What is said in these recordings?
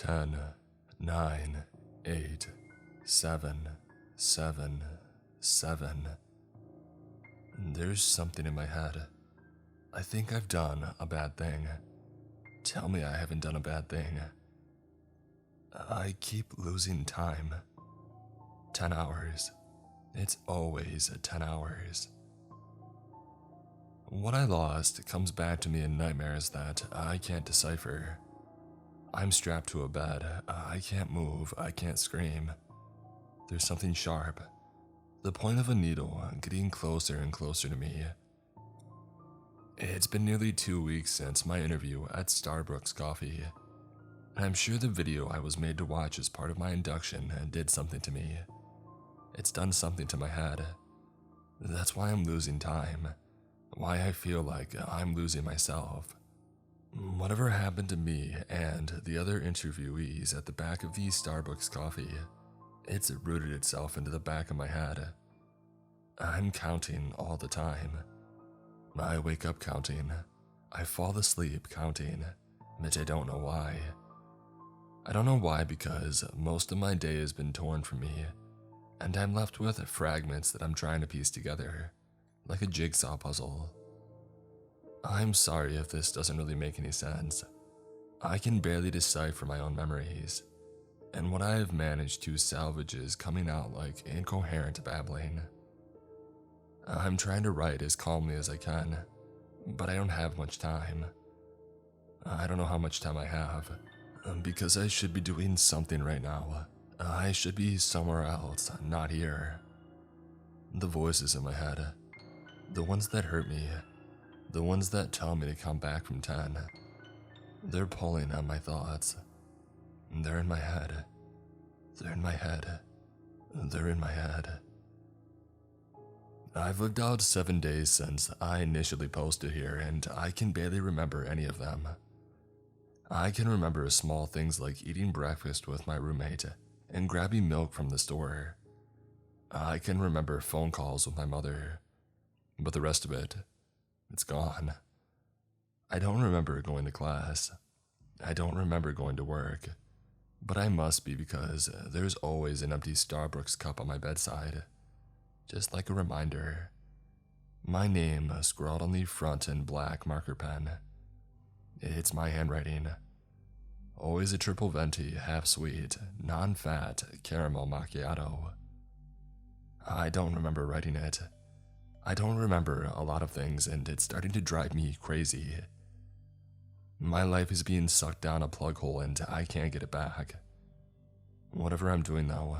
10, 9, 8, 7, 7, 7. There's something in my head. I think I've done a bad thing. Tell me I haven't done a bad thing. I keep losing time. 10 hours. It's always 10 hours. What I lost comes back to me in nightmares that I can't decipher. I'm strapped to a bed. I can't move. I can't scream. There's something sharp. The point of a needle getting closer and closer to me. It's been nearly 2 weeks since my interview at Starbooks Coffee, and I'm sure the video I was made to watch as part of my induction did something to me. It's done something to my head. That's why I'm losing time. Why I feel like I'm losing myself. Whatever happened to me and the other interviewees at the back of the Starbooks Coffee, it's rooted itself into the back of my head. I'm counting all the time. I wake up counting. I fall asleep counting, but I don't know why. I don't know why because most of my day has been torn from me, and I'm left with fragments that I'm trying to piece together, like a jigsaw puzzle. I'm sorry if this doesn't really make any sense. I can barely decipher my own memories, and what I have managed to salvage is coming out like incoherent babbling. I'm trying to write as calmly as I can, but I don't have much time. I don't know how much time I have, because I should be doing something right now. I should be somewhere else, not here. The voices in my head, the ones that hurt me, the ones that tell me to come back from 10, they're pulling on my thoughts. They're in my head. They're in my head. They're in my head. I've lived out 7 days since I initially posted here, and I can barely remember any of them. I can remember small things like eating breakfast with my roommate and grabbing milk from the store. I can remember phone calls with my mother, but the rest of it, it's gone. I don't remember going to class. I don't remember going to work, but I must be because there's always an empty Starbucks cup on my bedside. Just like a reminder. My name scrawled on the front in black marker pen. It's my handwriting. Always a triple venti, half sweet, non-fat caramel macchiato. I don't remember writing it. I don't remember a lot of things, and it's starting to drive me crazy. My life is being sucked down a plug hole and I can't get it back. Whatever I'm doing though,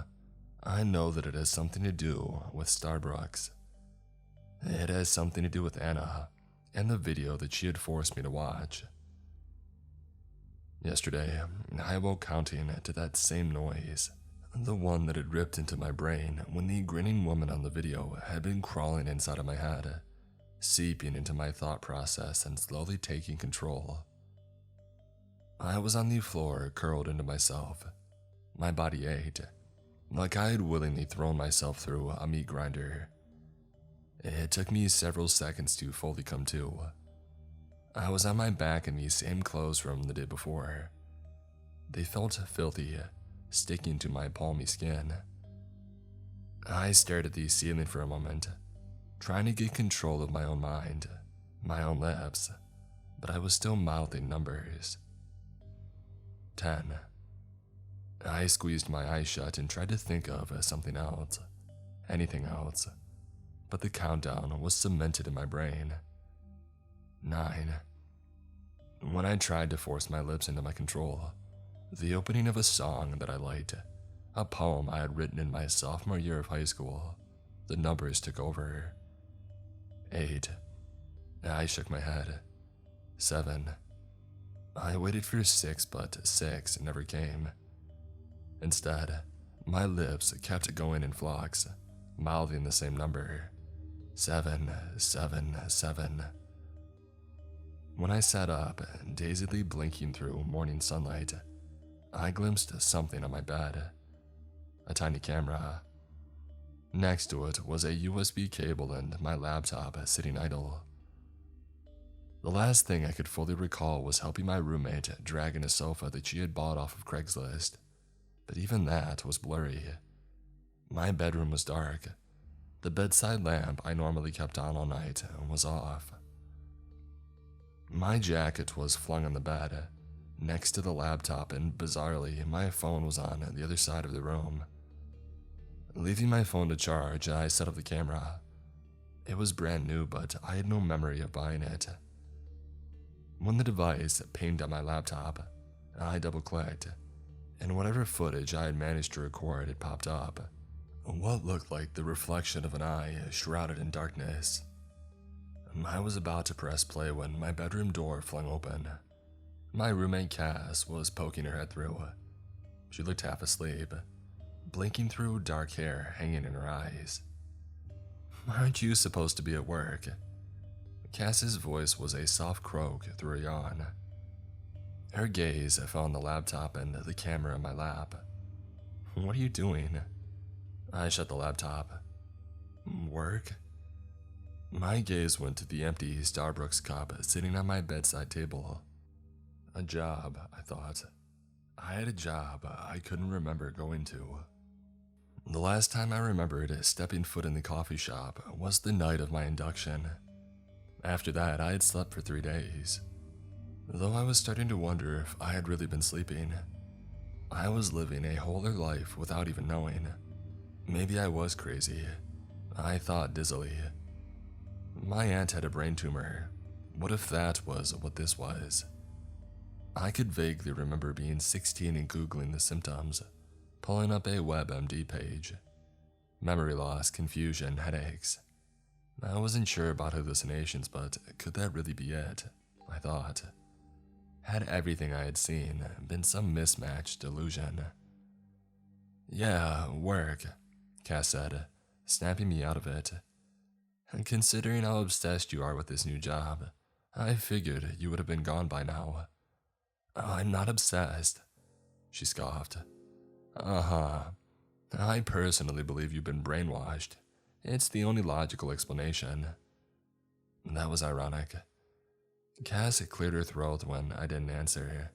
I know that it has something to do with Starbooks. It has something to do with Anna and the video that she had forced me to watch. Yesterday, I woke counting to that same noise, the one that had ripped into my brain when the grinning woman on the video had been crawling inside of my head, seeping into my thought process and slowly taking control. I was on the floor, curled into myself. My body ached, like I had willingly thrown myself through a meat grinder. It took me several seconds to fully come to. I was on my back in the same clothes from the day before. They felt filthy, sticking to my palmy skin. I stared at the ceiling for a moment, trying to get control of my own mind, my own lips, but I was still mouthing numbers. 10. I squeezed my eyes shut and tried to think of something else, anything else, but the countdown was cemented in my brain. 9. When I tried to force my lips into my control, the opening of a song that I liked, a poem I had written in my sophomore year of high school, the numbers took over. 8. I shook my head. 7. I waited for 6, but 6 never came. Instead, my lips kept going in flocks, mouthing the same number. 7, 7, 7. When I sat up, dazedly blinking through morning sunlight, I glimpsed something on my bed. A tiny camera. Next to it was a USB cable and my laptop sitting idle. The last thing I could fully recall was helping my roommate drag in a sofa that she had bought off of Craigslist, but even that was blurry. My bedroom was dark. The bedside lamp I normally kept on all night was off. My jacket was flung on the bed, next to the laptop, and bizarrely, my phone was on the other side of the room. Leaving my phone to charge, I set up the camera. It was brand new, but I had no memory of buying it. When the device pinged on my laptop, I double-clicked, and whatever footage I had managed to record had popped up. What looked like the reflection of an eye shrouded in darkness. I was about to press play when my bedroom door flung open. My roommate Cass was poking her head through. She looked half asleep, blinking through dark hair hanging in her eyes. "Aren't you supposed to be at work?" Cass's voice was a soft croak through a yawn. Her gaze fell on the laptop and the camera in my lap. "What are you doing?" I shut the laptop. "Work?" My gaze went to the empty Starbooks cup sitting on my bedside table. A job, I thought. I had a job I couldn't remember going to. The last time I remembered stepping foot in the coffee shop was the night of my induction. After that, I had slept for 3 days. Though I was starting to wonder if I had really been sleeping. I was living a wholer life without even knowing. Maybe I was crazy. I thought dizzily. My aunt had a brain tumor. What if that was what this was? I could vaguely remember being 16 and Googling the symptoms, pulling up a WebMD page. Memory loss, confusion, headaches. I wasn't sure about hallucinations, but could that really be it? I thought. Had everything I had seen been some mismatched delusion? "Yeah, work," Cass said, snapping me out of it. "And considering how obsessed you are with this new job, I figured you would have been gone by now." "I'm not obsessed," she scoffed. "Uh-huh. I personally believe you've been brainwashed. It's the only logical explanation." That was ironic. Cass cleared her throat when I didn't answer.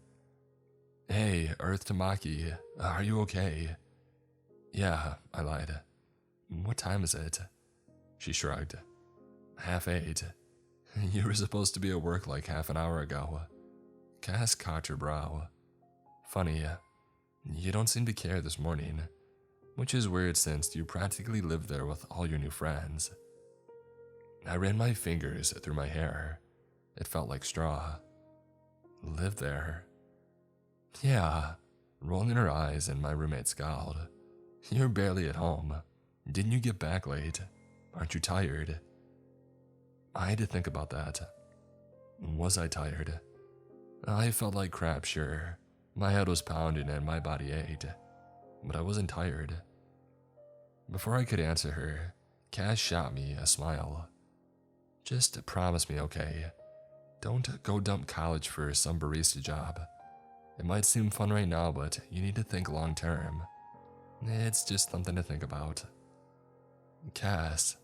"Hey, Earth Tamaki, are you okay?" "Yeah," I lied. "What time is it?" She shrugged. 8:30. "You were supposed to be at work like half an hour ago." Cass cocked her brow. "Funny, you don't seem to care this morning, which is weird since you practically live there with all your new friends." I ran my fingers through my hair. It felt like straw. "Live there?" "Yeah," rolling her eyes, and my roommate scowled. "You're barely at home. Didn't you get back late? Aren't you tired?" I had to think about that. Was I tired? I felt like crap, sure. My head was pounding and my body ached, but I wasn't tired. Before I could answer her, Cass shot me a smile. "Just promise me, okay? Don't go dump college for some barista job. It might seem fun right now, but you need to think long term. It's just something to think about." "Cass,"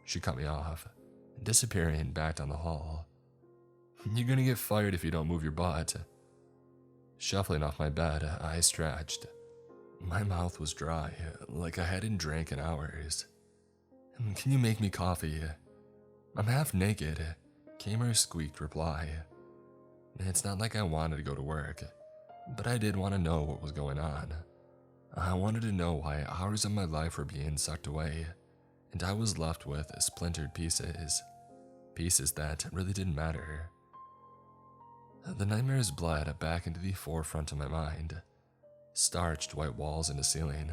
she cut me off, disappearing back down the hall. "You're gonna get fired if you don't move your butt." Shuffling off my bed, I stretched. My mouth was dry, like I hadn't drank in hours. "Can you make me coffee?" "I'm half naked," came her squeaked reply. It's not like I wanted to go to work, but I did want to know what was going on. I wanted to know why hours of my life were being sucked away, and I was left with splintered pieces. Pieces that really didn't matter. The nightmares bled back into the forefront of my mind. Starched white walls in the ceiling,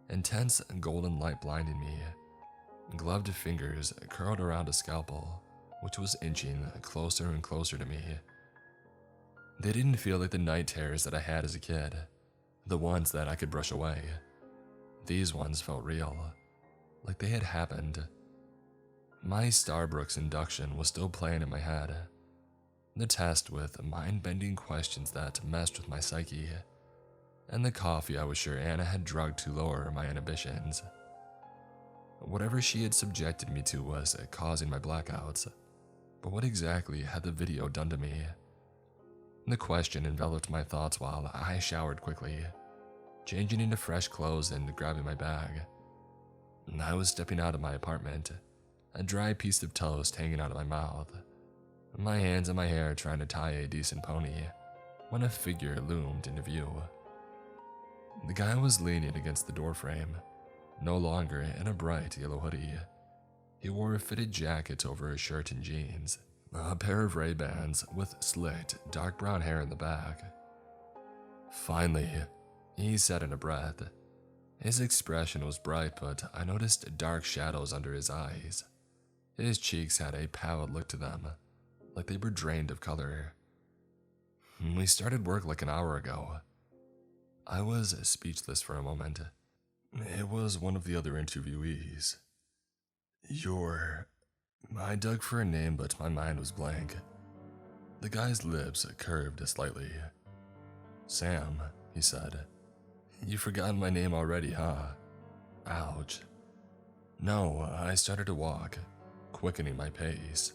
intense golden light blinding me. Gloved fingers curled around a scalpel, which was inching closer and closer to me. They didn't feel like the night terrors that I had as a kid, the ones that I could brush away. These ones felt real, like they had happened. My Starbooks induction was still playing in my head. The test with mind-bending questions that messed with my psyche, and the coffee I was sure Anna had drugged to lower my inhibitions. Whatever she had subjected me to was causing my blackouts. But what exactly had the video done to me? The question enveloped my thoughts while I showered quickly, changing into fresh clothes and grabbing my bag. I was stepping out of my apartment, a dry piece of toast hanging out of my mouth, my hands in my hair trying to tie a decent pony, when a figure loomed into view. The guy was leaning against the doorframe, no longer in a bright yellow hoodie. He wore a fitted jacket over his shirt and jeans, a pair of Ray-Bans with slicked, dark brown hair in the back. "Finally," he said in a breath. His expression was bright, but I noticed dark shadows under his eyes. His cheeks had a pallid look to them, like they were drained of color. "We started work like an hour ago." I was speechless for a moment. It was one of the other interviewees. I dug for a name, but my mind was blank. The guy's lips curved slightly. "Sam," he said. "You've forgotten my name already, huh?" Ouch. No, I started to walk, quickening my pace.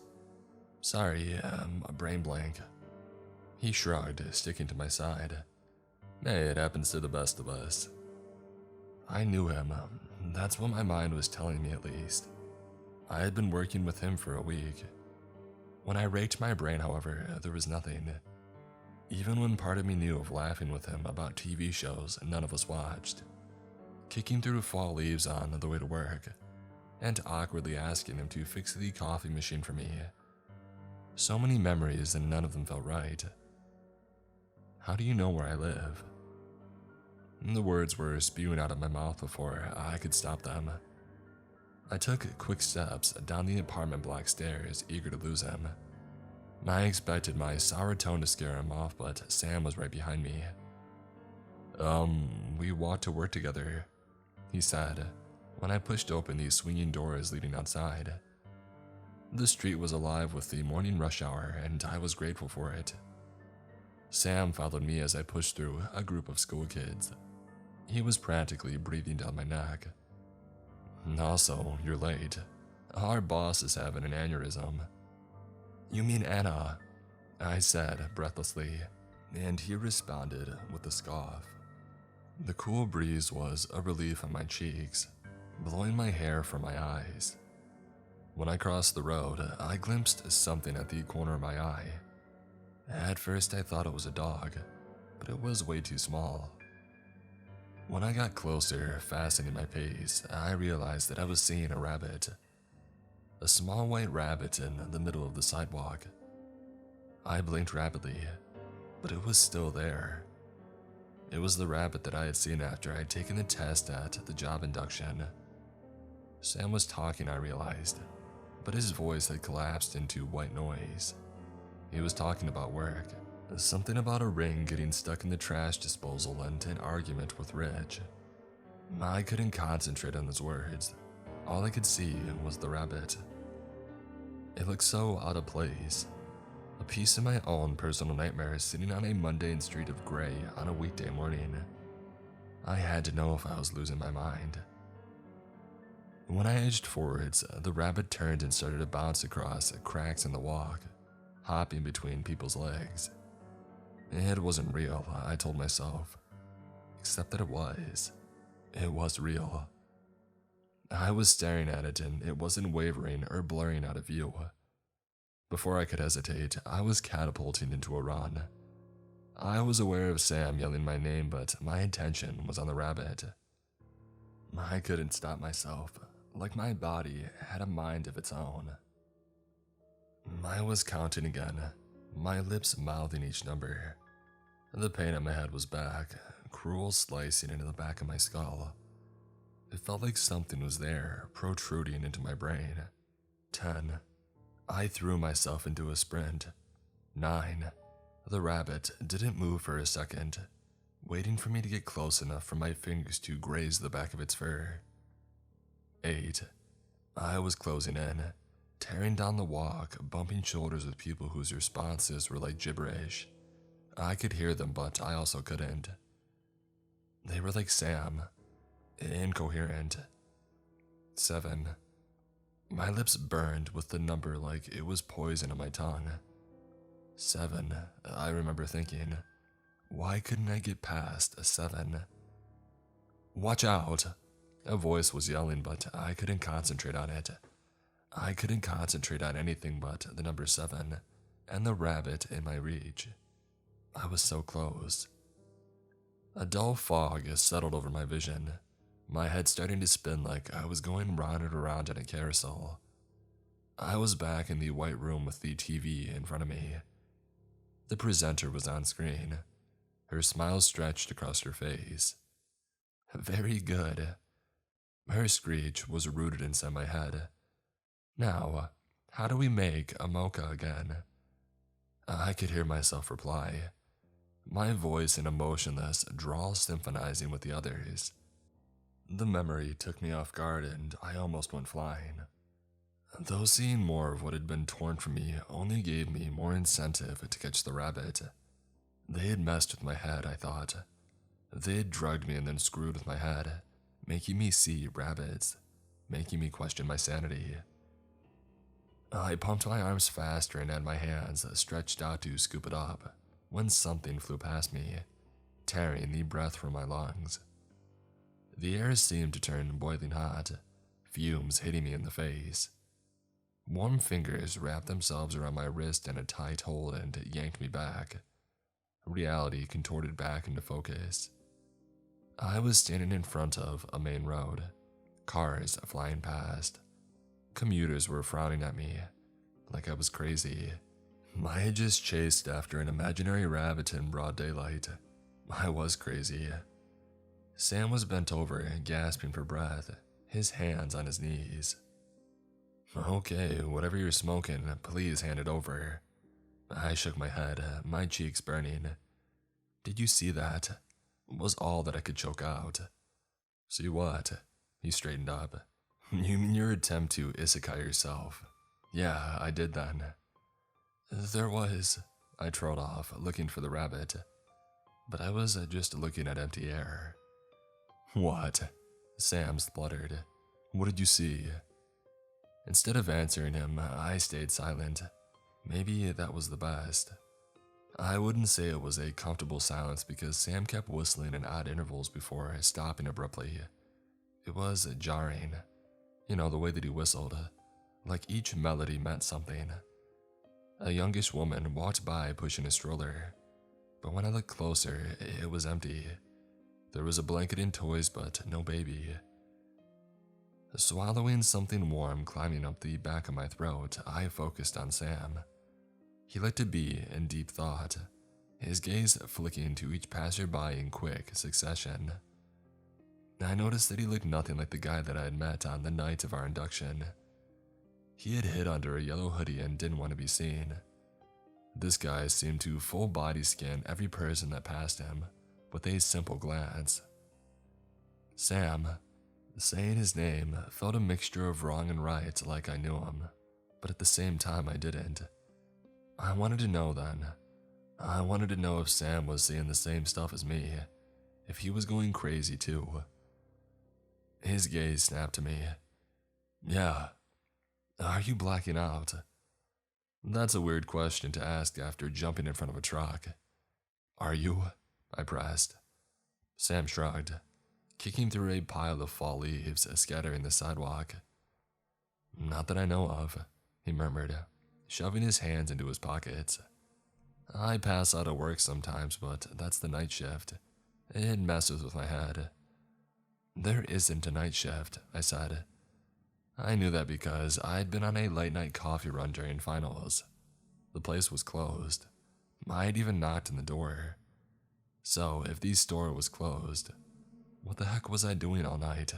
"Sorry, a brain blank." He shrugged, sticking to my side. "Hey, it happens to the best of us." I knew him. That's what my mind was telling me, at least. I had been working with him for a week. When I raked my brain, however, there was nothing. Even when part of me knew of laughing with him about TV shows none of us watched, kicking through fall leaves on the way to work, and awkwardly asking him to fix the coffee machine for me. So many memories and none of them felt right. "How do you know where I live?" The words were spewing out of my mouth before I could stop them. I took quick steps down the apartment block stairs, eager to lose him. I expected my sour tone to scare him off, but Sam was right behind me. We walked to work together," he said, when I pushed open the swinging doors leading outside. The street was alive with the morning rush hour, and I was grateful for it. Sam followed me as I pushed through a group of school kids. He was practically breathing down my neck. "Also, you're late. Our boss is having an aneurysm." "You mean Anna?" I said breathlessly, and he responded with a scoff. The cool breeze was a relief on my cheeks, blowing my hair from my eyes. When I crossed the road, I glimpsed something at the corner of my eye. At first I thought it was a dog, but it was way too small. When I got closer, fastening my pace, I realized that I was seeing a rabbit. A small white rabbit in the middle of the sidewalk. I blinked rapidly, but it was still there. It was the rabbit that I had seen after I had taken the test at the job induction. Sam was talking, I realized, but his voice had collapsed into white noise. He was talking about work. Something about a ring getting stuck in the trash disposal and an argument with Rich. I couldn't concentrate on his words. All I could see was the rabbit. It looked so out of place. A piece of my own personal nightmare sitting on a mundane street of gray on a weekday morning. I had to know if I was losing my mind. When I edged forwards, the rabbit turned and started to bounce across cracks in the walk, hopping between people's legs. It wasn't real, I told myself. Except that it was. It was real. I was staring at it, and it wasn't wavering or blurring out of view. Before I could hesitate, I was catapulting into a run. I was aware of Sam yelling my name, but my attention was on the rabbit. I couldn't stop myself, like my body had a mind of its own. I was counting again, my lips mouthing each number. The pain in my head was back, cruel slicing into the back of my skull. It felt like something was there, protruding into my brain. 10. I threw myself into a sprint. 9. The rabbit didn't move for a second, waiting for me to get close enough for my fingers to graze the back of its fur. 8. I was closing in, tearing down the walk, bumping shoulders with people whose responses were like gibberish. I could hear them, but I also couldn't. They were like Sam, incoherent. 7. My lips burned with the number like it was poison on my tongue. 7, I remember thinking. Why couldn't I get past a 7? Watch out! A voice was yelling, but I couldn't concentrate on it. I couldn't concentrate on anything but the number 7 and the rabbit in my reach. I was so close. A dull fog settled over my vision, my head starting to spin like I was going round and around in a carousel. I was back in the white room with the TV in front of me. The presenter was on screen. Her smile stretched across her face. Very good. Her screech was rooted inside my head. Now, how do we make a mocha again? I could hear myself reply, my voice in a motionless drawl symphonizing with the others. The memory took me off guard and I almost went flying. Though seeing more of what had been torn from me only gave me more incentive to catch the rabbit. They had messed with my head, I thought. They had drugged me and then screwed with my head, making me see rabbits, making me question my sanity. I pumped my arms faster and had my hands stretched out to scoop it up when something flew past me, tearing the breath from my lungs. The air seemed to turn boiling hot, fumes hitting me in the face. Warm fingers wrapped themselves around my wrist in a tight hold and yanked me back. Reality contorted back into focus. I was standing in front of a main road, cars flying past. Commuters were frowning at me, like I was crazy. I had just chased after an imaginary rabbit in broad daylight. I was crazy. Sam was bent over, gasping for breath, his hands on his knees. Okay, whatever you're smoking, please hand it over. I shook my head, my cheeks burning. Did you see that? Was all that I could choke out. See what? He straightened up. You mean your attempt to isekai yourself? Yeah, I did then. There was. I trotted off, looking for the rabbit. But I was just looking at empty air. What? Sam spluttered. What did you see? Instead of answering him, I stayed silent. Maybe that was the best. I wouldn't say it was a comfortable silence because Sam kept whistling in odd intervals before stopping abruptly. It was jarring. You know, the way that he whistled. Like each melody meant something. A youngish woman walked by pushing a stroller. But when I looked closer, it was empty. There was a blanket and toys, but no baby. Swallowing something warm climbing up the back of my throat, I focused on Sam. He looked to be in deep thought, his gaze flicking to each passerby in quick succession. I noticed that he looked nothing like the guy that I had met on the night of our induction. He had hid under a yellow hoodie and didn't want to be seen. This guy seemed to full body scan every person that passed him with a simple glance. Sam. Saying his name felt a mixture of wrong and right like I knew him, but at the same time I didn't. I wanted to know then. I wanted to know if Sam was seeing the same stuff as me, if he was going crazy too. His gaze snapped to me. Yeah. Are you blacking out? That's a weird question to ask after jumping in front of a truck. Are you? I pressed. Sam shrugged, kicking through a pile of fall leaves scattering the sidewalk. Not that I know of, he murmured, shoving his hands into his pockets. I pass out of work sometimes, but that's the night shift. It messes with my head. There isn't a night shift, I said. I knew that because I'd been on a late-night coffee run during finals. The place was closed. I'd even knocked on the door. So, if the store was closed, what the heck was I doing all night?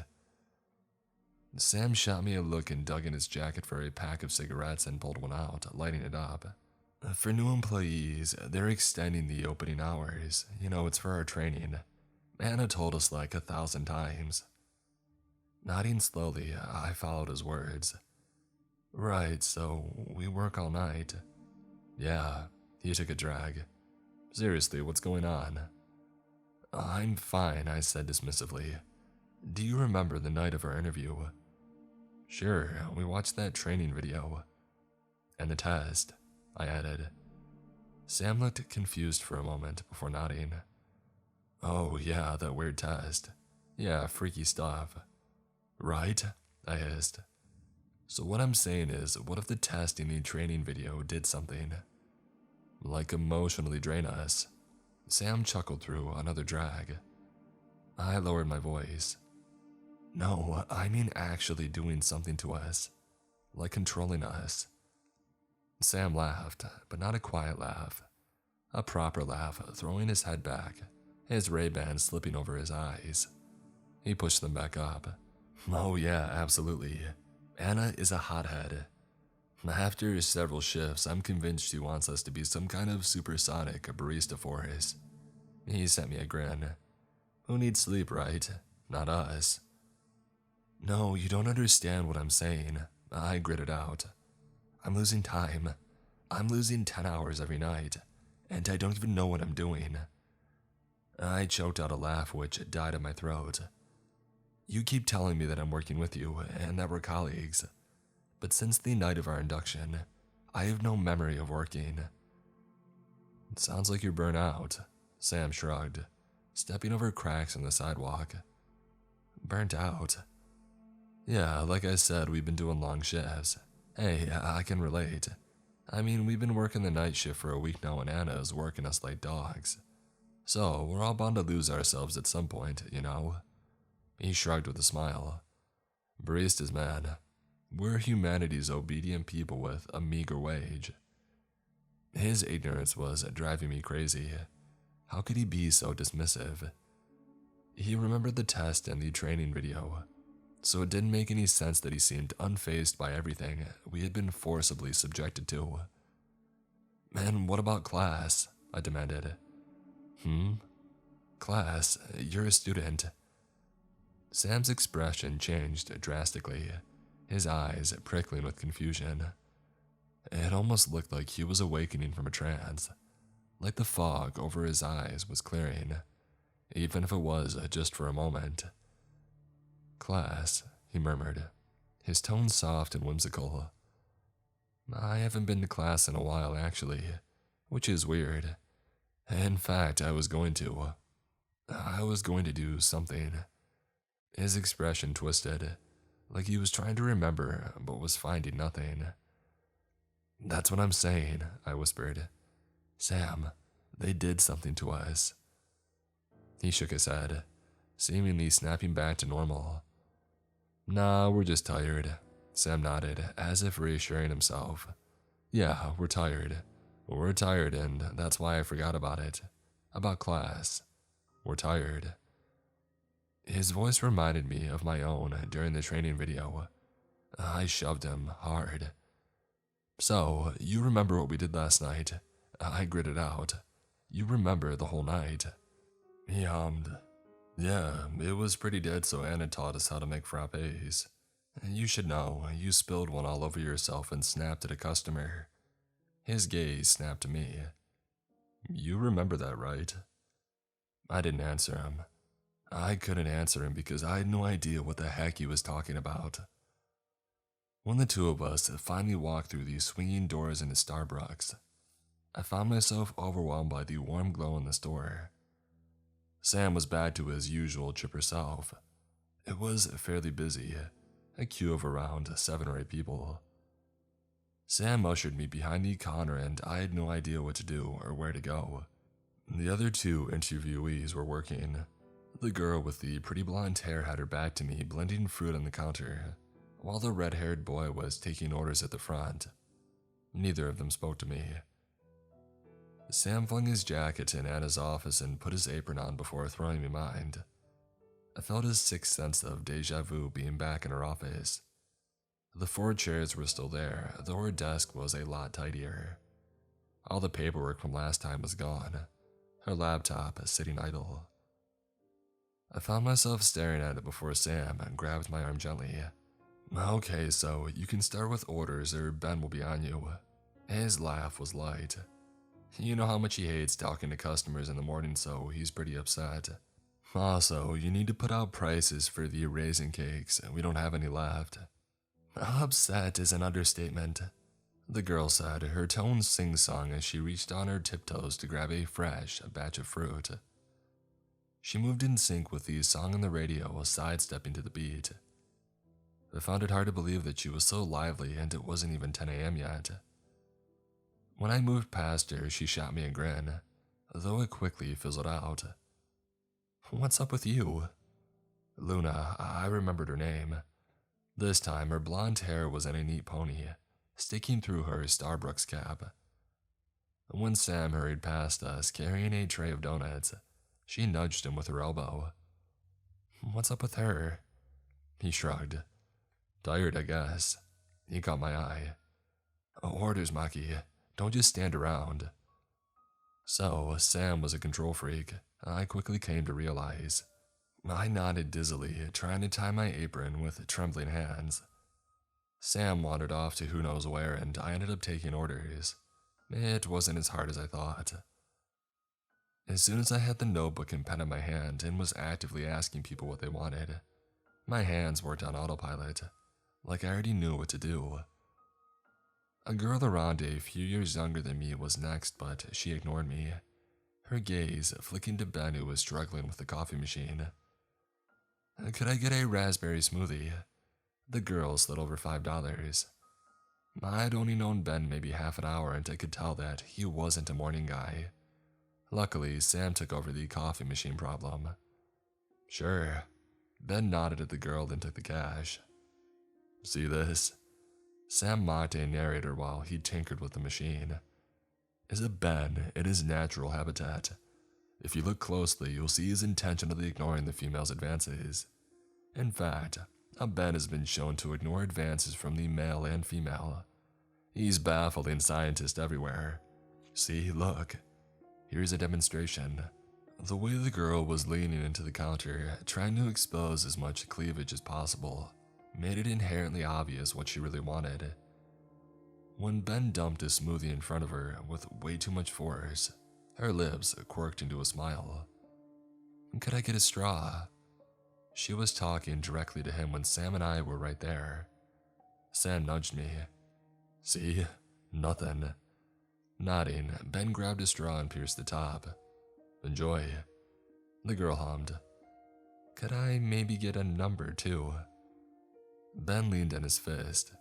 Sam shot me a look and dug in his jacket for a pack of cigarettes and pulled one out, lighting it up. For new employees, they're extending the opening hours. You know, it's for our training. Anna told us like 1,000 times. Nodding slowly, I followed his words. Right, so we work all night. Yeah, he took a drag. Seriously, what's going on? I'm fine, I said dismissively. Do you remember the night of our interview? Sure, we watched that training video. And the test, I added. Sam looked confused for a moment before nodding. Oh yeah, that weird test. Yeah, freaky stuff. Right? I hissed. So what I'm saying is, what if the test in the training video did something? Like emotionally drain us? Sam chuckled through another drag. I lowered my voice. No, I mean actually doing something to us. Like controlling us. Sam laughed, but not a quiet laugh. A proper laugh, throwing his head back, his Ray-Bans slipping over his eyes. He pushed them back up. Oh yeah, absolutely. Anna is a hothead. After several shifts, I'm convinced she wants us to be some kind of supersonic barista force. He sent me a grin. Who needs sleep, right? Not us. No, you don't understand what I'm saying. I gritted out. I'm losing time. I'm losing 10 hours every night, and I don't even know what I'm doing. I choked out a laugh which died in my throat. You keep telling me that I'm working with you and that we're colleagues, but since the night of our induction, I have no memory of working. It sounds like you're burnt out, Sam shrugged, stepping over cracks in the sidewalk. Burnt out? Yeah, like I said, we've been doing long shifts. Hey, I can relate. I mean, we've been working the night shift for a week now and Anna's working us like dogs. So, we're all bound to lose ourselves at some point, you know? He shrugged with a smile. Baristas, man. We're humanity's obedient people with a meager wage. His ignorance was driving me crazy. How could he be so dismissive? He remembered the test and the training video, so it didn't make any sense that he seemed unfazed by everything we had been forcibly subjected to. And what about class? I demanded. Class, you're a student. Sam's expression changed drastically, his eyes prickling with confusion. It almost looked like he was awakening from a trance, like the fog over his eyes was clearing, even if it was just for a moment. Class, he murmured, his tone soft and whimsical. I haven't been to class in a while, actually, which is weird. In fact, I was going to do something. His expression twisted, like he was trying to remember, but was finding nothing. That's what I'm saying, I whispered. Sam, they did something to us. He shook his head, seemingly snapping back to normal. Nah, we're just tired. Sam nodded, as if reassuring himself. Yeah, we're tired. We're tired, and that's why I forgot about it. About class. We're tired. His voice reminded me of my own during the training video. I shoved him hard. So, you remember what we did last night? I gritted out. You remember the whole night. He hummed. Yeah, it was pretty dead, so Anna taught us how to make frappes. You should know, you spilled one all over yourself and snapped at a customer. His gaze snapped to me. You remember that, right? I didn't answer him. I couldn't answer him because I had no idea what the heck he was talking about. When the two of us finally walked through the swinging doors into Starbooks, I found myself overwhelmed by the warm glow in the store. Sam was back to his usual chipper self. It was fairly busy, a queue of around 7 or 8 people. Sam ushered me behind the counter and I had no idea what to do or where to go. The other 2 interviewees were working. The girl with the pretty blonde hair had her back to me blending fruit on the counter, while the red-haired boy was taking orders at the front. Neither of them spoke to me. Sam flung his jacket in Anna's office and put his apron on before throwing me mine. I felt his sixth sense of deja vu being back in her office. The 4 chairs were still there, though her desk was a lot tidier. All the paperwork from last time was gone, her laptop sitting idle. I found myself staring at it before Sam grabbed my arm gently. Okay, so you can start with orders or Ben will be on you. His laugh was light. You know how much he hates talking to customers in the morning, so he's pretty upset. Also, you need to put out prices for the raisin cakes, we don't have any left. Upset is an understatement, the girl said, her tone sing-song as she reached on her tiptoes to grab a fresh batch of fruit. She moved in sync with the song on the radio while sidestepping to the beat. I found it hard to believe that she was so lively and it wasn't even 10 a.m. yet. When I moved past her, she shot me a grin, though it quickly fizzled out. "What's up with you?" Luna, I remembered her name. This time, her blonde hair was in a neat pony, sticking through her Starbooks cap. When Sam hurried past us, carrying a tray of donuts, she nudged him with her elbow. "What's up with her?" He shrugged. "Tired, I guess." He caught my eye. "Orders, Maki. Don't just stand around." So, Sam was a control freak, I quickly came to realize. I nodded dizzily, trying to tie my apron with trembling hands. Sam wandered off to who knows where, and I ended up taking orders. It wasn't as hard as I thought. As soon as I had the notebook and pen in my hand and was actively asking people what they wanted, my hands worked on autopilot, like I already knew what to do. A girl around a few years younger than me was next, but she ignored me, her gaze flicking to Ben, who was struggling with the coffee machine. "Could I get a raspberry smoothie?" The girl slid over $5. I'd only known Ben maybe half an hour, and I could tell that he wasn't a morning guy. Luckily, Sam took over the coffee machine problem. "Sure." Ben nodded at the girl and took the cash. "See this?" Sam mocked a narrator while he tinkered with the machine. Is a Ben in his natural habitat. If you look closely, you'll see he's intentionally ignoring the female's advances. In fact, a Ben has been shown to ignore advances from the male and female. He's baffling scientists everywhere. See, look. Here's a demonstration. The way the girl was leaning into the counter, trying to expose as much cleavage as possible, made it inherently obvious what she really wanted. When Ben dumped a smoothie in front of her with way too much force, her lips quirked into a smile. "Could I get a straw?" She was talking directly to him when Sam and I were right there. Sam nudged me. "See? Nothing." Nodding, Ben grabbed a straw and pierced the top. "Enjoy." The girl hummed. "Could I maybe get a number too?" Ben leaned on his fist.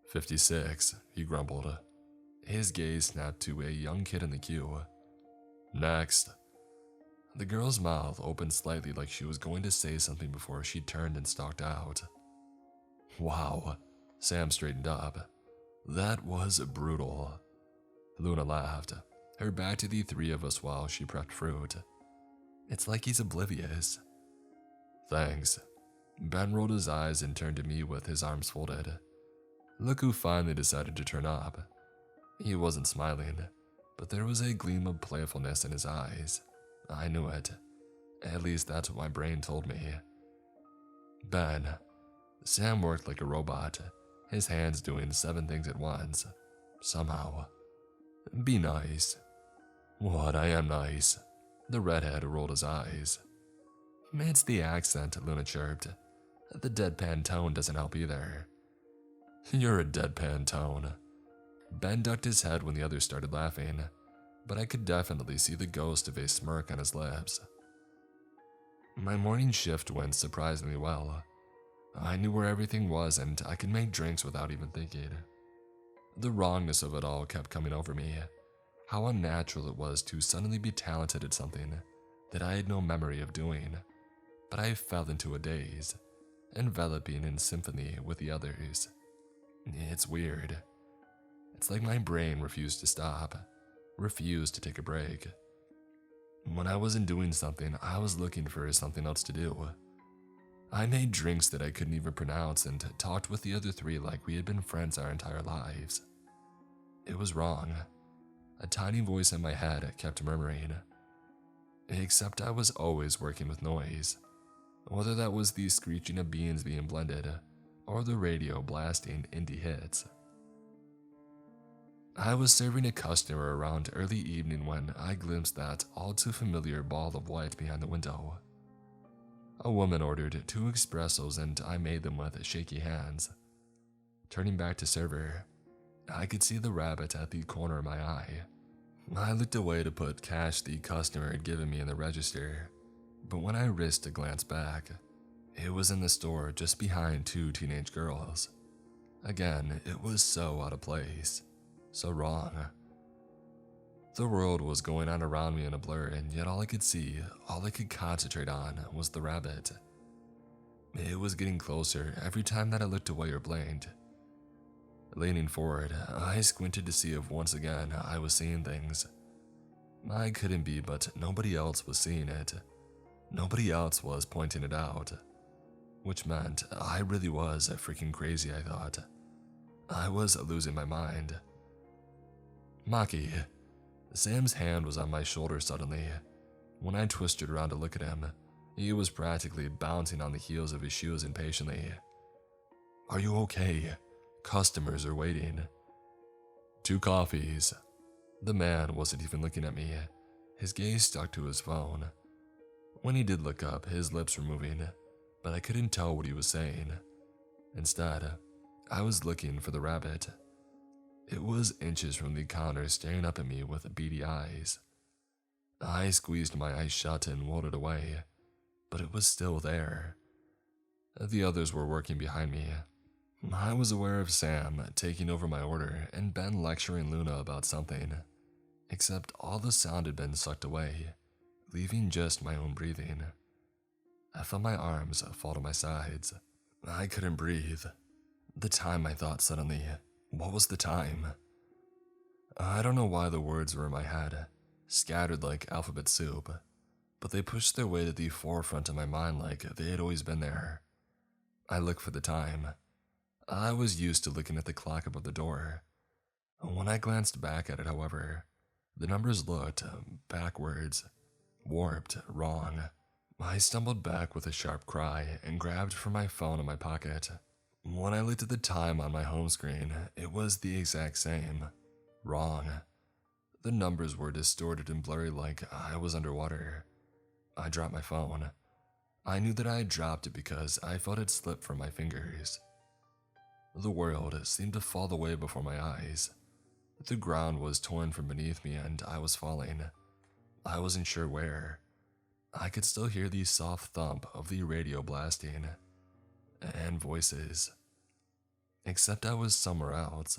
56, he grumbled. His gaze snapped to a young kid in the queue. "Next." The girl's mouth opened slightly like she was going to say something before she turned and stalked out. "Wow." Sam straightened up. "That was brutal." Luna laughed, her back to the three of us while she prepped fruit. "It's like he's oblivious." "Thanks." Ben rolled his eyes and turned to me with his arms folded. Look who finally decided to turn up. He wasn't smiling, but there was a gleam of playfulness in his eyes. I knew it. At least that's what my brain told me. "Ben." Sam worked like a robot, his hands doing 7 things at once. Somehow. "Be nice." "What, I am nice." The redhead rolled his eyes. "It's the accent," Luna chirped. "The deadpan tone doesn't help either." "You're a deadpan tone." Ben ducked his head when the others started laughing, but I could definitely see the ghost of a smirk on his lips. My morning shift went surprisingly well. I knew where everything was and I could make drinks without even thinking. The wrongness of it all kept coming over me. How unnatural it was to suddenly be talented at something that I had no memory of doing. But I fell into a daze, enveloping in symphony with the others. It's weird. It's like my brain refused to stop, refused to take a break. When I wasn't doing something, I was looking for something else to do. I made drinks that I couldn't even pronounce and talked with the other 3 like we had been friends our entire lives. It was wrong. A tiny voice in my head kept murmuring. Except I was always working with noise, whether that was the screeching of beans being blended or the radio blasting indie hits. I was serving a customer around early evening when I glimpsed that all too familiar ball of white behind the window. A woman ordered 2 espressos and I made them with shaky hands. Turning back to server, I could see the rabbit at the corner of my eye. I looked away to put cash the customer had given me in the register, but when I risked a glance back, it was in the store just behind two teenage girls. Again, it was so out of place, so wrong. The world was going on around me in a blur, and yet all I could see, all I could concentrate on, was the rabbit. It was getting closer every time that I looked away or blinked. Leaning forward, I squinted to see if once again I was seeing things. I couldn't be, but nobody else was seeing it. Nobody else was pointing it out. Which meant I really was freaking crazy, I thought. I was losing my mind. Maki. Sam's hand was on my shoulder suddenly. When I twisted around to look at him, he was practically bouncing on the heels of his shoes impatiently. Are you okay? Customers are waiting. 2 coffees. The man wasn't even looking at me. His gaze stuck to his phone. When he did look up, his lips were moving, but I couldn't tell what he was saying. Instead, I was looking for the rabbit. It was inches from the counter, staring up at me with beady eyes. I squeezed my eyes shut and rolled it away, but it was still there. The others were working behind me. I was aware of Sam taking over my order and Ben lecturing Luna about something, except all the sound had been sucked away, leaving just my own breathing. I felt my arms fall to my sides. I couldn't breathe. The time, I thought suddenly. What was the time? I don't know why the words were in my head, scattered like alphabet soup, but they pushed their way to the forefront of my mind like they had always been there. I looked for the time. I was used to looking at the clock above the door. When I glanced back at it, however, the numbers looked backwards, warped, wrong. I stumbled back with a sharp cry and grabbed for my phone in my pocket. When I looked at the time on my home screen, it was the exact same. Wrong. The numbers were distorted and blurry like I was underwater. I dropped my phone. I knew that I had dropped it because I felt it slip from my fingers. The world seemed to fall away before my eyes. The ground was torn from beneath me and I was falling. I wasn't sure where. I could still hear the soft thump of the radio blasting. And voices. Except I was somewhere else.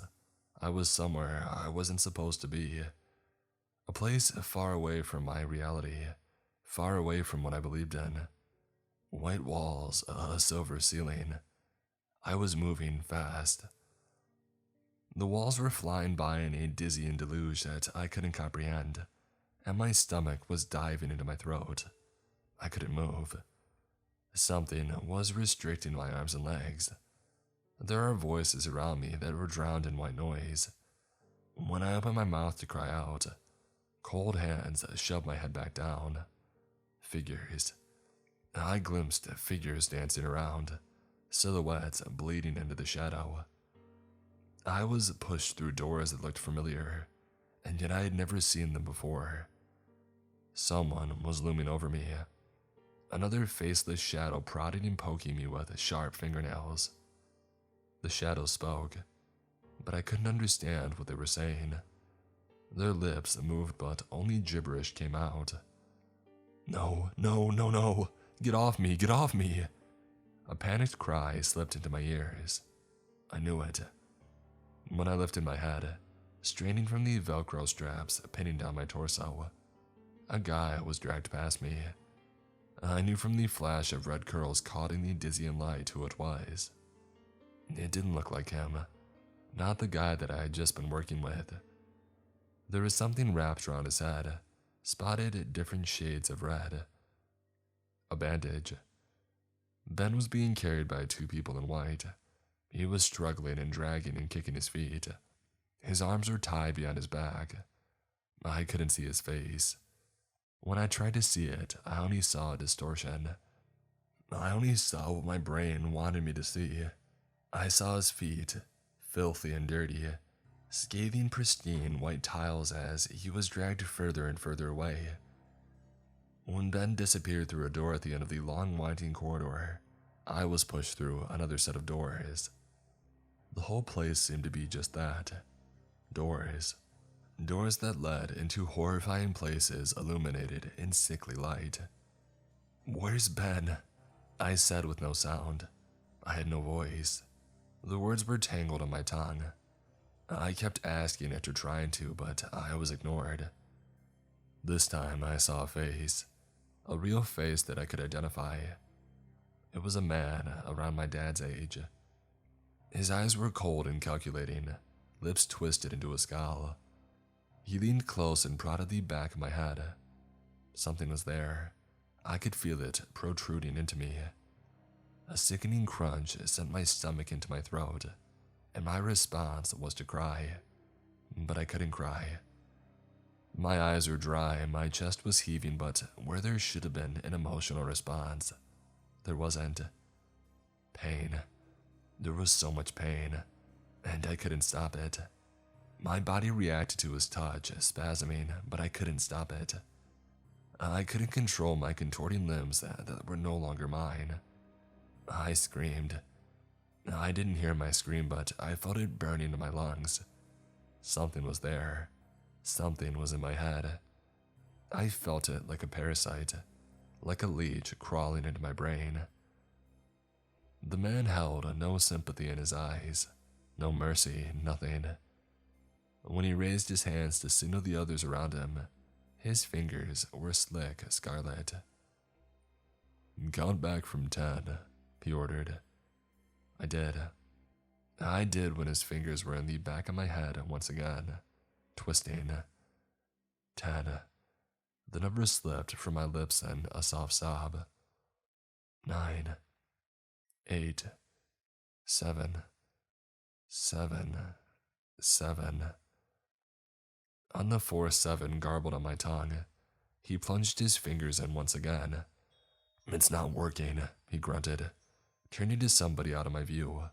I was somewhere I wasn't supposed to be. A place far away from my reality. Far away from what I believed in. White walls, a silver ceiling. I was moving fast. The walls were flying by in a dizzying deluge that I couldn't comprehend, and my stomach was diving into my throat. I couldn't move. Something was restricting my arms and legs. There are voices around me that were drowned in white noise. When I opened my mouth to cry out, cold hands shoved my head back down. Figures. I glimpsed figures dancing around. Silhouettes bleeding into the shadow. I was pushed through doors that looked familiar, and yet I had never seen them before. Someone was looming over me. Another faceless shadow prodding and poking me with sharp fingernails. The shadow spoke, but I couldn't understand what they were saying. Their lips moved, but only gibberish came out. No, no, no, no! Get off me, get off me! A panicked cry slipped into my ears. I knew it. When I lifted my head, straining from the Velcro straps pinning down my torso, a guy was dragged past me. I knew from the flash of red curls caught in the dizzying light who it was. It didn't look like him, not the guy that I had just been working with. There was something wrapped around his head, spotted different shades of red. A bandage. Ben was being carried by 2 people in white. He was struggling and dragging and kicking his feet. His arms were tied behind his back. I couldn't see his face. When I tried to see it, I only saw a distortion. I only saw what my brain wanted me to see. I saw his feet, filthy and dirty, scathing pristine white tiles as he was dragged further and further away. When Ben disappeared through a door at the end of the long winding corridor, I was pushed through another set of doors. The whole place seemed to be just that. Doors. Doors that led into horrifying places illuminated in sickly light. "Where's Ben?" I said with no sound. I had no voice. The words were tangled on my tongue. I kept asking after trying to, but I was ignored. This time I saw a face. A real face that I could identify. It was a man around my dad's age. His eyes were cold and calculating, lips twisted into a scowl. He leaned close and prodded the back of my head. Something was there. I could feel it protruding into me. A sickening crunch sent my stomach into my throat, and my response was to cry. But I couldn't cry. My eyes were dry and my chest was heaving, but where there should have been an emotional response, there wasn't. Pain. There was so much pain, and I couldn't stop it. My body reacted to his touch, spasming, but I couldn't stop it. I couldn't control my contorting limbs that were no longer mine. I screamed. I didn't hear my scream, but I felt it burning in my lungs. Something was there. Something was in my head. I felt it like a parasite, like a leech crawling into my brain. The man held no sympathy in his eyes, no mercy, nothing. When he raised his hands to signal the others around him, his fingers were slick scarlet. "Count back from 10, he ordered. I did. I did when his fingers were in the back of my head once again, twisting. 10. The number slipped from my lips in a soft sob. 9. 8. 7. 7. 7. On the 4-7 garbled on my tongue, he plunged his fingers in once again. "It's not working," he grunted, turning to somebody out of my view.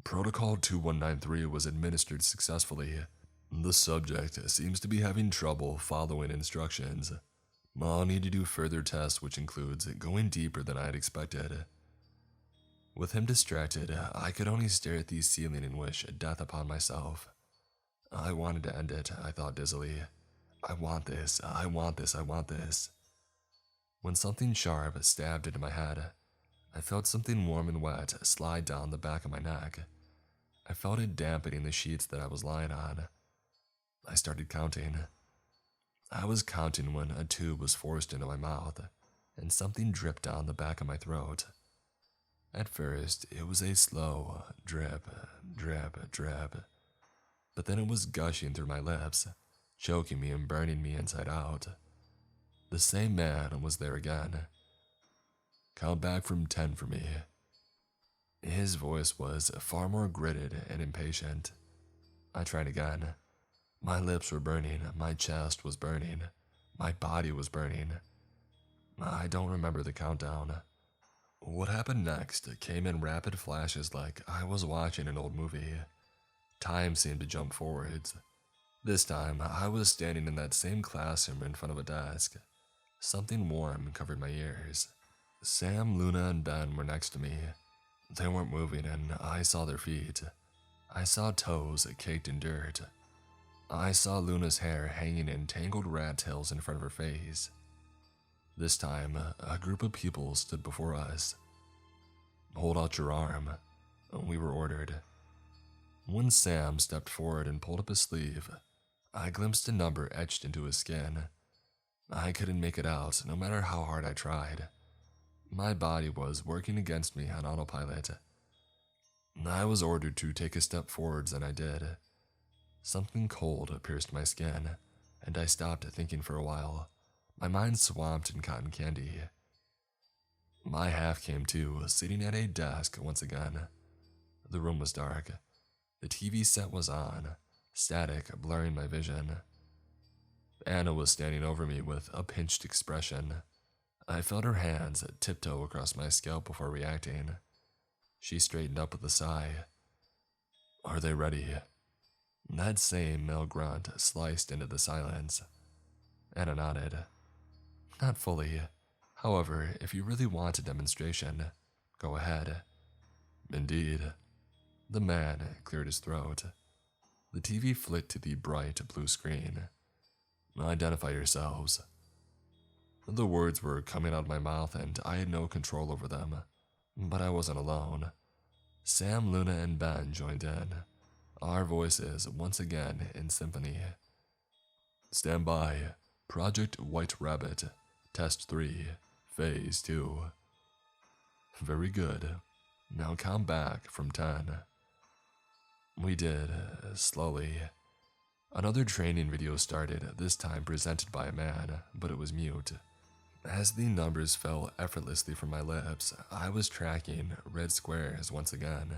"Protocol 2193 was administered successfully. The subject seems to be having trouble following instructions. I'll need to do further tests, which includes going deeper than I had expected." With him distracted, I could only stare at the ceiling and wish death upon myself. I wanted to end it, I thought dizzily. I want this, I want this, I want this. When something sharp stabbed into my head, I felt something warm and wet slide down the back of my neck. I felt it dampening the sheets that I was lying on. I started counting. I was counting when a tube was forced into my mouth, and something dripped down the back of my throat. At first, it was a slow drip, drip, drip. But then it was gushing through my lips, choking me and burning me inside out. The same man was there again. "Count back from 10 for me." His voice was far more gritted and impatient. I tried again. My lips were burning, my chest was burning, my body was burning. I don't remember the countdown. What happened next came in rapid flashes like I was watching an old movie. Time seemed to jump forwards. This time, I was standing in that same classroom in front of a desk. Something warm covered my ears. Sam, Luna, and Ben were next to me. They weren't moving, and I saw their feet. I saw toes caked in dirt. I saw Luna's hair hanging in tangled rat tails in front of her face. This time, a group of people stood before us. "Hold out your arm," we were ordered. When Sam stepped forward and pulled up his sleeve, I glimpsed a number etched into his skin. I couldn't make it out, no matter how hard I tried. My body was working against me on autopilot. I was ordered to take a step forwards, and I did. Something cold pierced my skin, and I stopped thinking for a while, my mind swamped in cotton candy. My half came to, sitting at a desk once again. The room was dark. The TV set was on, static blurring my vision. Anna was standing over me with a pinched expression. I felt her hands tiptoe across my scalp before reacting. She straightened up with a sigh. "Are they ready?" That same male grunt sliced into the silence. Anna nodded. "Not fully. However, if you really want a demonstration, go ahead." "Indeed." The man cleared his throat. The TV flicked to the bright blue screen. Identify yourselves. The words were coming out of my mouth and I had no control over them. But I wasn't alone. Sam, Luna, and Ben joined in. Our voices once again in symphony. Stand by. Project White Rabbit. Test 3. Phase 2. Very good. Now count back from 10. We did, slowly. Another training video started, this time presented by a man, but it was mute. As the numbers fell effortlessly from my lips, I was tracking red squares once again,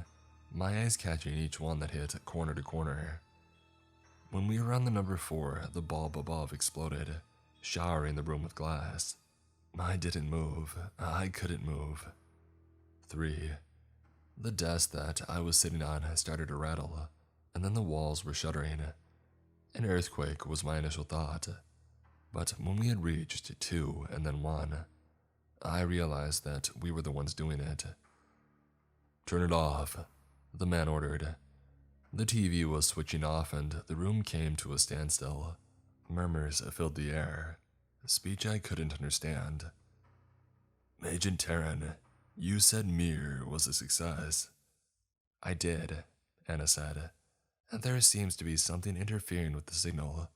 my eyes catching each one that hit corner to corner. When we were on the number 4, the bulb above exploded, showering the room with glass. I didn't move. I couldn't move. 3. The desk that I was sitting on started to rattle, and then the walls were shuddering. An earthquake was my initial thought, but when we had reached 2 and then 1, I realized that we were the ones doing it. Turn it off, the man ordered. The TV was switching off and the room came to a standstill. Murmurs filled the air, speech I couldn't understand. Agent Terran, you said Mir was a success. I did, Anna said. There seems to be something interfering with the signal.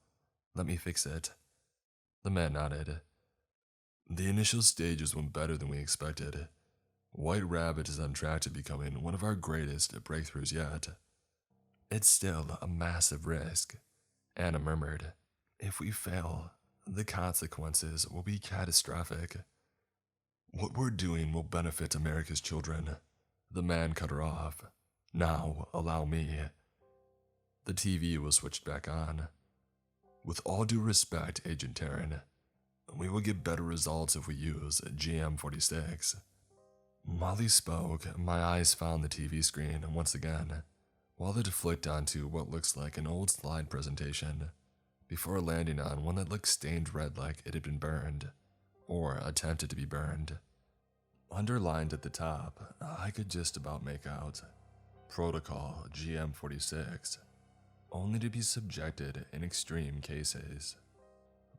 Let me fix it. The man nodded. The initial stages went better than we expected. White Rabbit is on track to becoming one of our greatest breakthroughs yet. It's still a massive risk, Anna murmured. If we fail, the consequences will be catastrophic. What we're doing will benefit America's children. The man cut her off. Now, allow me. The TV was switched back on. With all due respect, Agent Terran, we will get better results if we use GM46. While he spoke, my eyes found the TV screen once again, while it flicked onto what looks like an old slide presentation, before landing on one that looked stained red like it had been burned, or attempted to be burned. Underlined at the top, I could just about make out Protocol GM46, only to be subjected in extreme cases.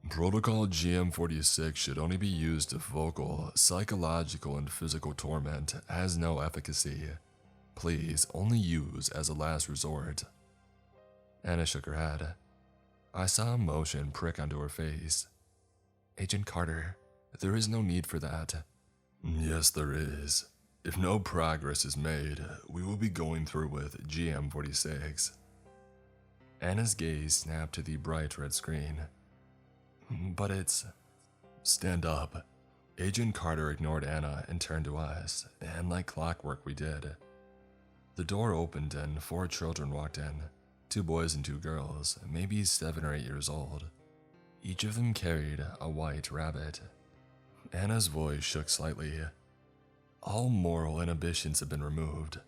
Protocol GM46 should only be used if vocal, psychological, and physical torment has no efficacy. Please only use as a last resort. Anna shook her head. I saw emotion prick onto her face. Agent Carter, there is no need for that. Yes, there is. If no progress is made, we will be going through with GM46. Anna's gaze snapped to the bright red screen. But it's... Stand up. Agent Carter ignored Anna and turned to us, and like clockwork we did. The door opened and 4 children walked in, 2 boys and 2 girls, maybe 7 or 8 years old. Each of them carried a white rabbit. Anna's voice shook slightly. All moral inhibitions have been removed.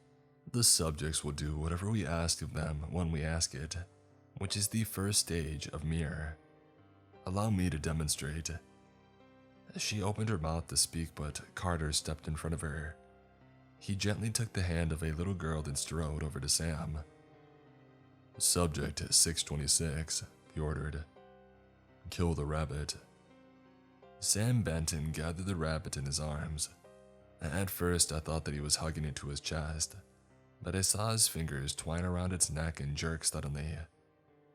The subjects will do whatever we ask of them when we ask it, which is the first stage of Mir. Allow me to demonstrate. She opened her mouth to speak, but Carter stepped in front of her. He gently took the hand of a little girl and strode over to Sam. Subject 626, he ordered. Kill the rabbit. Sam bent and gathered the rabbit in his arms. At first I thought that he was hugging it to his chest, but I saw his fingers twine around its neck and jerk suddenly.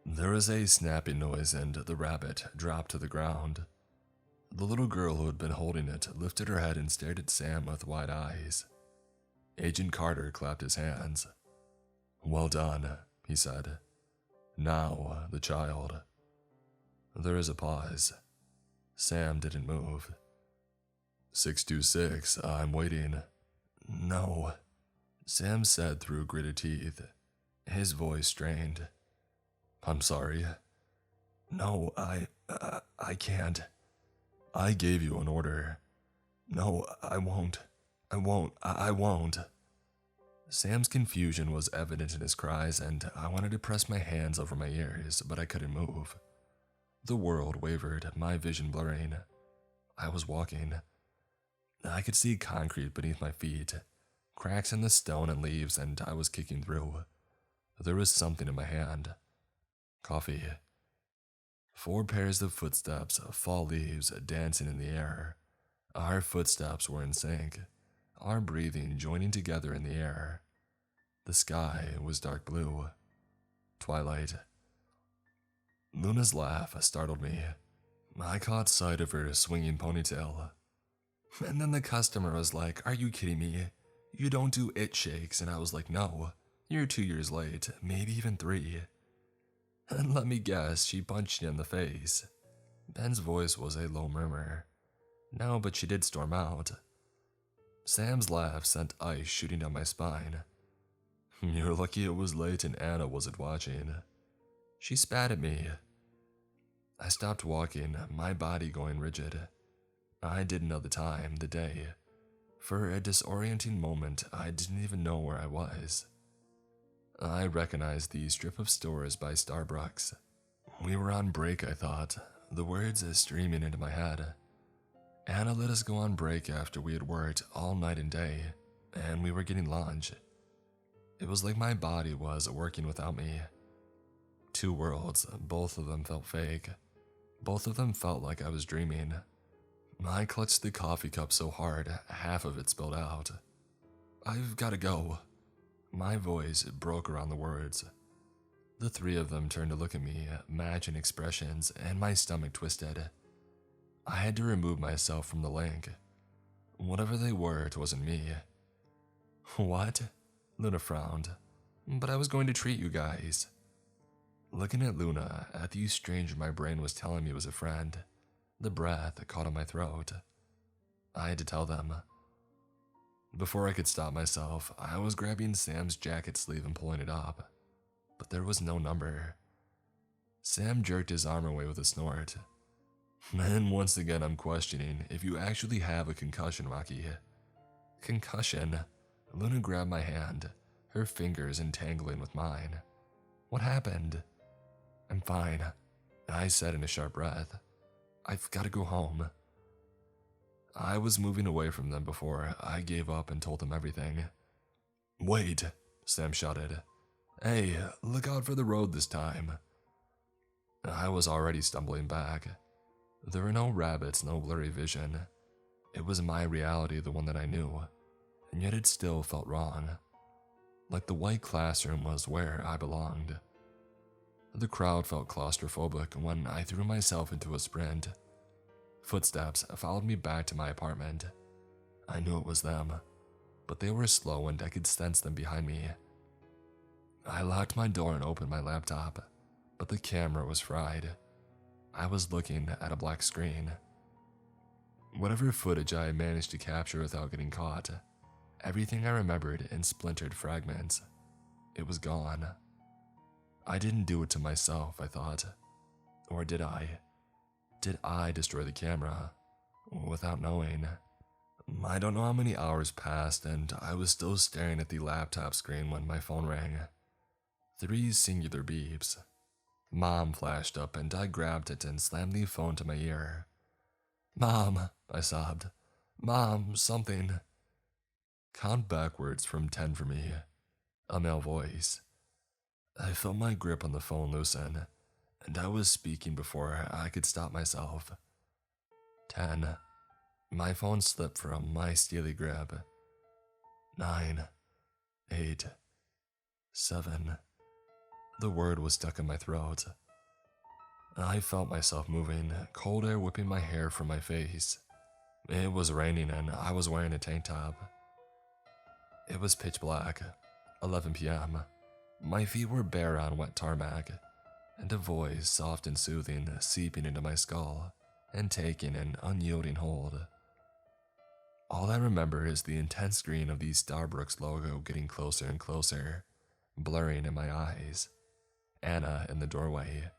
There was a snapping noise and the rabbit dropped to the ground. The little girl who had been holding it lifted her head and stared at Sam with wide eyes. Agent Carter clapped his hands. Well done, he said. Now, the child. There is a pause. Sam didn't move. 626, I'm waiting. No, Sam said through gritted teeth. His voice strained. I'm sorry. No, I can't. I gave you an order. No, I won't. I won't. Sam's confusion was evident in his cries, and I wanted to press my hands over my ears, but I couldn't move. The world wavered, my vision blurring. I was walking. I could see concrete beneath my feet, cracks in the stone and leaves, and I was kicking through. There was something in my hand. Coffee. 4 pairs of footsteps, fall leaves dancing in the air. Our footsteps were in sync, our breathing joining together in the air. The sky was dark blue. Twilight. Luna's laugh startled me. I caught sight of her swinging ponytail. And then the customer was like, "Are you kidding me? You don't do it shakes." And I was like, "No, you're 2 years late, maybe even 3. And let me guess, she punched you in the face. Ben's voice was a low murmur. No, but she did storm out. Sam's laugh sent ice shooting down my spine. You're lucky it was late and Anna wasn't watching. She spat at me. I stopped walking, my body going rigid. I didn't know the time, the day. For a disorienting moment, I didn't even know where I was. I recognized the strip of stores by Starbooks. We were on break, I thought, the words streaming into my head. Anna let us go on break after we had worked all night and day, and we were getting lunch. It was like my body was working without me. 2 worlds, both of them felt fake. Both of them felt like I was dreaming. I clutched the coffee cup so hard, half of it spilled out. I've gotta go. My voice broke around the words. The 3 of them turned to look at me, matching expressions, and my stomach twisted. I had to remove myself from the link. Whatever they were, it wasn't me. What? Luna frowned. But I was going to treat you guys. Looking at Luna, at the stranger my brain was telling me was a friend, the breath caught on my throat. I had to tell them. Before I could stop myself, I was grabbing Sam's jacket sleeve and pulling it up, but there was no number. Sam jerked his arm away with a snort. And once again I'm questioning if you actually have a concussion, Rocky. Concussion? Luna grabbed my hand, her fingers entangling with mine. What happened? I'm fine, I said in a sharp breath. I've got to go home. I was moving away from them before I gave up and told them everything. Wait, Sam shouted. Hey, look out for the road this time. I was already stumbling back. There were no rabbits, no blurry vision. It was my reality, the one that I knew, and yet it still felt wrong. Like the white classroom was where I belonged. The crowd felt claustrophobic when I threw myself into a sprint. Footsteps followed me back to my apartment. I knew it was them, but they were slow and I could sense them behind me. I locked my door and opened my laptop, but the camera was fried. I was looking at a black screen. Whatever footage I managed to capture without getting caught, everything I remembered in splintered fragments. It was gone. I didn't do it to myself, I thought. Or did I? Did I destroy the camera? Without knowing. I don't know how many hours passed and I was still staring at the laptop screen when my phone rang. 3 singular beeps. Mom flashed up and I grabbed it and slammed the phone to my ear. Mom, I sobbed. Mom, something. Count backwards from 10 for me. A male voice. I felt my grip on the phone loosen, and I was speaking before I could stop myself. 10. My phone slipped from my steely grip. 9. 8. 7. The word was stuck in my throat. I felt myself moving, cold air whipping my hair from my face. It was raining and I was wearing a tank top. It was pitch black, 11 p.m. My feet were bare on wet tarmac, and a voice, soft and soothing, seeping into my skull and taking an unyielding hold. All I remember is the intense green of the Starbooks logo getting closer and closer, blurring in my eyes. Anna in the doorway,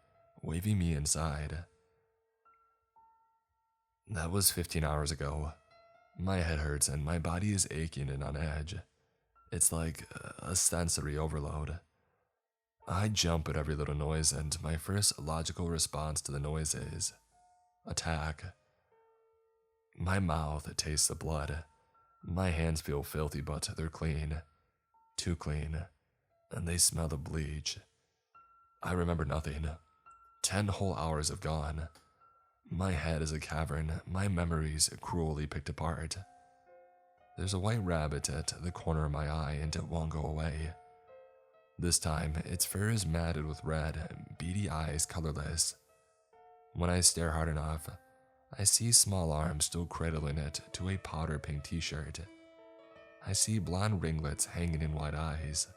waving me inside. That was 15 hours ago. My head hurts and my body is aching and on edge. It's like a sensory overload. I jump at every little noise and my first logical response to the noise is attack. My mouth tastes the blood. My hands feel filthy, but they're clean. Too clean. And they smell the bleach. I remember nothing. 10 whole hours have gone. My head is a cavern, my memories cruelly picked apart. There's a white rabbit at the corner of my eye and it won't go away. This time, its fur is matted with red, beady eyes colorless. When I stare hard enough, I see small arms still cradling it to a powder pink t-shirt. I see blonde ringlets hanging in white eyes.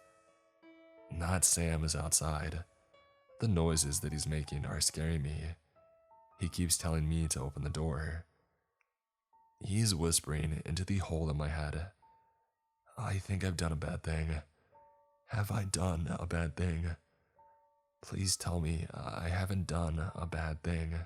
Not Sam is outside. The noises that he's making are scaring me. He keeps telling me to open the door. He's whispering into the hole in my head. I think I've done a bad thing. Have I done a bad thing? Please tell me I haven't done a bad thing.